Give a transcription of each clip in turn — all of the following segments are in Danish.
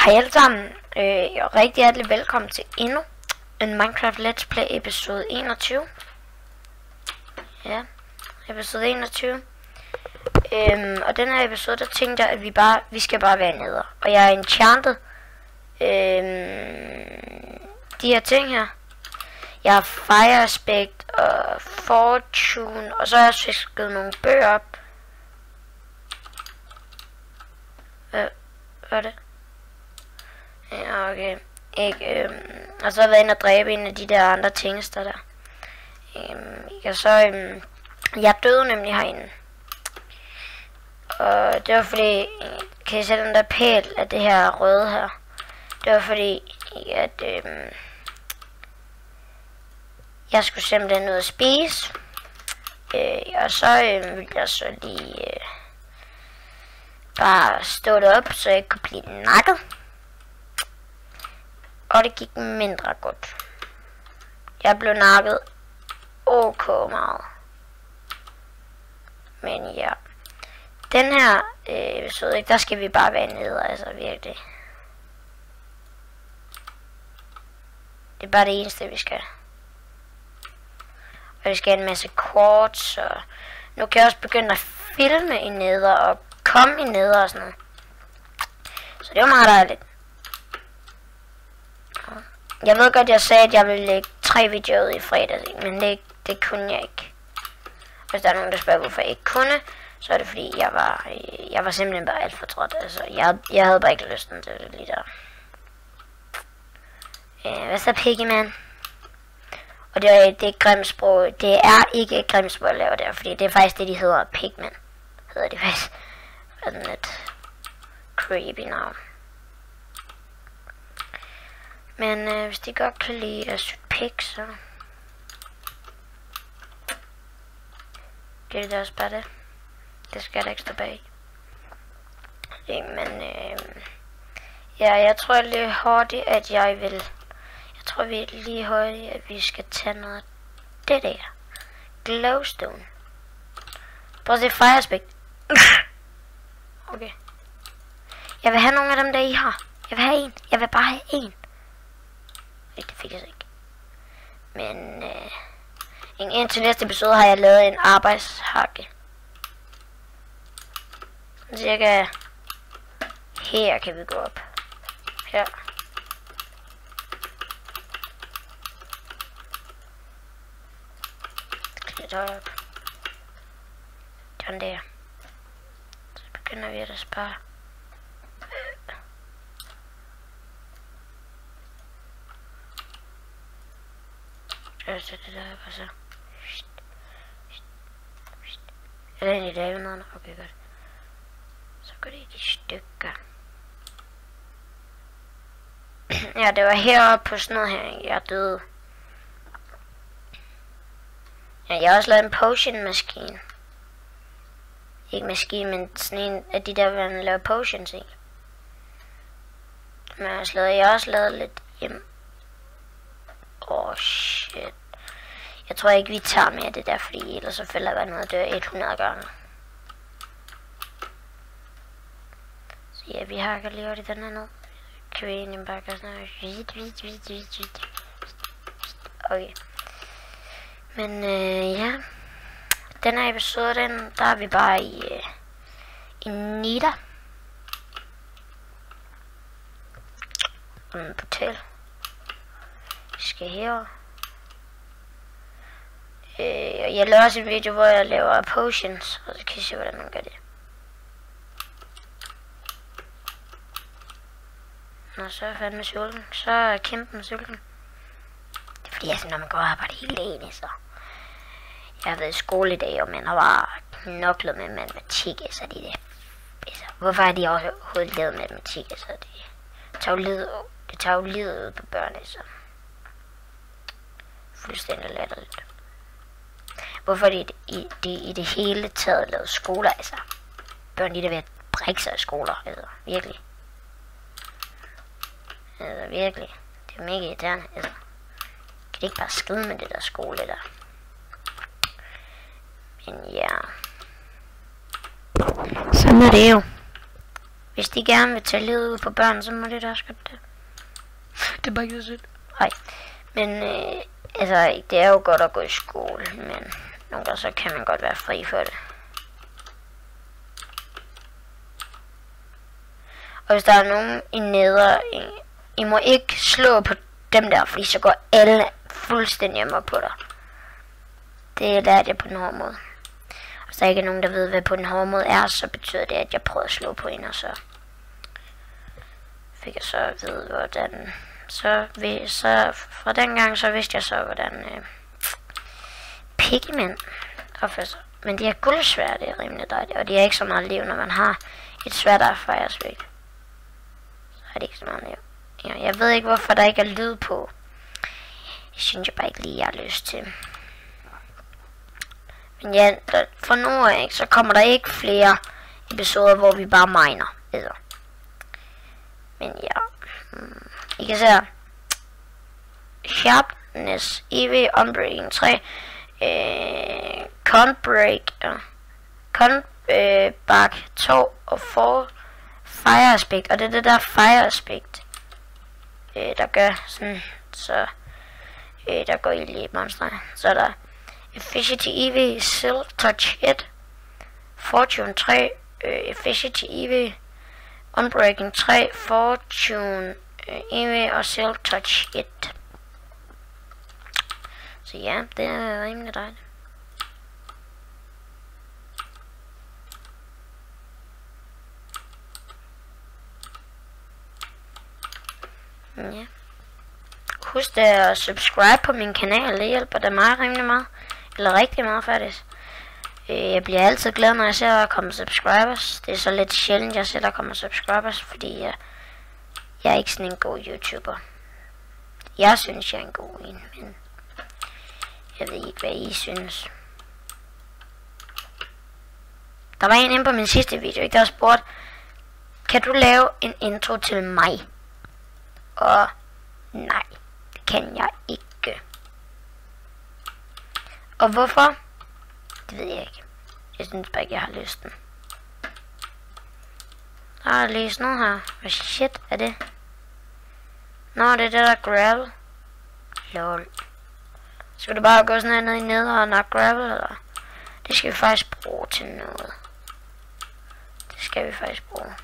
Hej alle sammen, og rigtig hjertelig velkommen til endnu en Minecraft Let's Play episode 21. Ja, episode 21. Og den her episode, der tænkte jeg, at vi skal bare være nede. Og jeg er enchanted. De her ting her. Jeg har Fire Aspect og Fortune, og så har jeg fisket nogle bøger op. Hvad er det? Ja, okay. Ikke, og så har jeg været inde og dræbe en af de der andre tingester der. Jeg døde nemlig herinde. Og det var fordi, kan I se den der pæl af det her røde her? Det var fordi, at jeg skulle simpelthen ud og spise. Og så ville jeg så lige bare stå op, så jeg ikke kunne blive nakket. Og det gik mindre godt. Jeg blev nakket ok meget. Men ja. Den her episode, der skal vi bare være nede, altså virkelig. Det er bare det eneste, vi skal. Og vi skal have en masse quartz, og nu kan jeg også begynde at filme i neder, og komme i neder og sådan noget. Så det var meget dejligt. Jeg ved godt, jeg sagde, at jeg ville lægge 3 videoer ud i fredag, men det kunne jeg ikke. Hvis der er nogen, der spørger, hvorfor jeg ikke kunne, så er det fordi, jeg var simpelthen bare alt for træt. Altså, jeg havde bare ikke lysten til det lige der. Hvad så, Piggyman? Og det er Grimsbro. Det er ikke Grimsbro, jeg laver der, fordi det er faktisk det, de hedder. Pigman hedder de faktisk. Sådan et creepy navn. Men hvis de godt kan lide at sytte pik, så gør det også bare det. Det skal der ikke stå bag. Men ja, jeg tror lige hurtigt, at at vi skal tage noget af det der. Glowstone. Prøv at se Fire Aspect. Okay. Jeg vil have nogle af dem, der I har. Jeg vil have en. Jeg vil bare have en. Det fik jeg så ikke. Men indtil næste episode har jeg lavet en arbejdshakke. Cirka her kan vi gå op. Her. Lidt højere op. Sådan der. Så begynder vi at spare. Så det der bare så. Er det egentlig der noget? Okay, godt. Så går det ikke i stykker. Ja, det var heroppe på sådan noget her, jeg døde. Ja, jeg har også lavet en potion maskine. Ikke maskine, men sådan en af de der, man laver potions i. Men jeg har også lavet lidt hjem. Shit. Jeg tror ikke, vi tager mere det der, fordi ellers så fælder jeg noget dør 100 gange. Så ja, vi hakker lige over i den her ned. Kan vi egentlig bare gøre sådan her. Okay. Men ja. Den her episode, der er vi bare i Nida. En portal. Vi skal herover. Jeg laver også en video, hvor jeg laver potions, og så kan I se, hvordan man gør det. Nå, så er jeg fandme sulten. Så er jeg kæmpe sulten. Det er fordi, altså, når man går og arbejder helt alene, så. Jeg har været i skole i dag, og man har bare knoklet med matematik, altså det. Altså, hvorfor har de overhovedet lavet matematik, altså det tager jo livet ud på børn, altså. Fuldstændig latterligt. Hvorfor de i det hele taget lavet skoler, altså. Børn, de er ved at brække sig i skoler, altså. Virkelig. Altså, virkelig. Det er mega irriterende, altså. Kan de ikke bare skrive med det der skole der? Men ja. Sådan er det jo. Hvis de gerne vil tage livet ud på børn, så må det da også godt det. Det er bare ikke så sødt. Nej, men altså, det er jo godt at gå i skole, men nogle gange så kan man godt være fri for det. Og hvis der er nogen i neder, I må ikke slå på dem der, fordi så går alle fuldstændig hjemme på dig. Det er det på den hårde måde. Hvis der ikke er nogen, der ved, hvad på den hårde måde er, så betyder det, at jeg prøvede at slå på en, og så fik jeg så at vide, hvordan... Så fra den gang, så vidste jeg så, hvordan pigmænd opfører sig. Men de er guldsværd, det er rimelig dejligt, og de er ikke så meget liv, når man har et sværd, der er fejresvæk. Så er det ikke så meget liv. Ja, jeg ved ikke, hvorfor der ikke er lyd på. Jeg synes jeg bare ikke lige, jeg har lyst til. Men ja, for nu af, så kommer der ikke flere episoder, hvor vi bare miner. Altså. Men ja. I kan se her. Sharpness, EV, Unbreaking 3, Conback 2 og 4, Fire Aspect. Og det er det der Fire Aspect, der gør sådan, så der går ild i monsterne. Så er der Efficiency EV, Silk Touch 1, Fortune 3, Efficiency EV, Unbreaking 3, Fortune EV og Silk Touch 1. Så ja, det er rimelig dejligt. Ja. Husk at subscribe på min kanal, det hjælper det mig rimelig meget. Eller rigtig meget faktisk. Jeg bliver altid glad, når jeg ser, der kommer subscribers. Det er så lidt sjældent, jeg ser, der kommer subscribers, fordi jeg er ikke sådan en god YouTuber. Jeg synes, jeg er en god en, men jeg ved ikke, hvad I synes. Der var en inde på min sidste video, der spurgte, kan du lave en intro til mig? Og nej, det kan jeg ikke. Og hvorfor? Det ved jeg ikke. Jeg synes bare ikke, jeg har lysten. Der er lige sådan noget her. Hvad shit er det? Nå, det er det der gravel. Lol. Skal du bare gå sådan her ned i neder og nok gravel, eller? Det skal vi faktisk bruge til noget. Det skal vi faktisk bruge.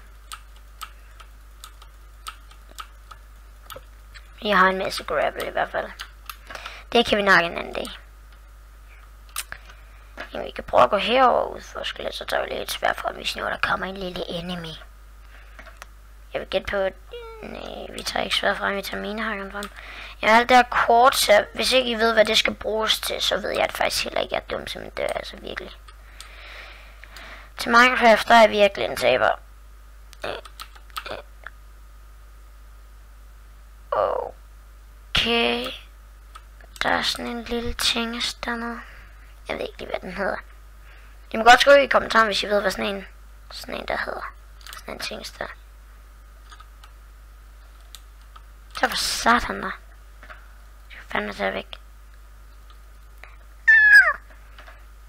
Jeg har en masse gravel i hvert fald. Det kan vi nok en anden dag. Jamen, vi kan prøve at gå herover ud for skelet, så tager vi lidt svært for, hvis nu der kommer en lille enemy. Jeg vil gætte på, at vi tager ikke svært frem, vi tager minehakkeren frem. Jeg har alt det her kort, så hvis ikke I ved, hvad det skal bruges til, så ved jeg det faktisk heller ikke, jeg er dum som en dør, altså virkelig. Til Minecraft, der er jeg virkelig en taber. Okay. Der er sådan en lille ting dernede. Jeg ved ikke lige, hvad den hedder. I må godt skrive i kommentaren, hvis I ved, hvad sådan en der hedder. Sådan en ting der. Så var satan der. Jeg skal fandme tage væk.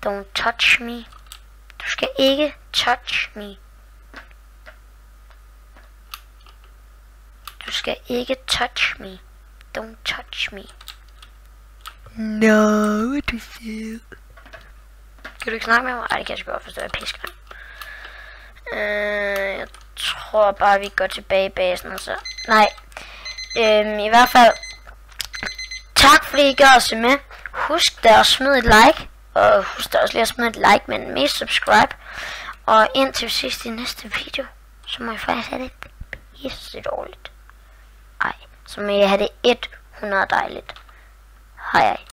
Don't touch me. Du skal ikke touch me. Du skal ikke touch me. Don't touch me. No, du siger. Kan du ikke snakke med mig? Ej, det kan jeg sgu godt forstå, jeg pisker. Jeg tror bare, vi går tilbage i basen, og så... Nej. I hvert fald... Tak fordi I gad at se med. Husk da at smide et like. Og husk da også lige at smide et like, men mest subscribe. Og indtil sidst i næste video, så må I faktisk have det pisse dårligt. Ej, så må I have det 100 dejligt. Hej hej.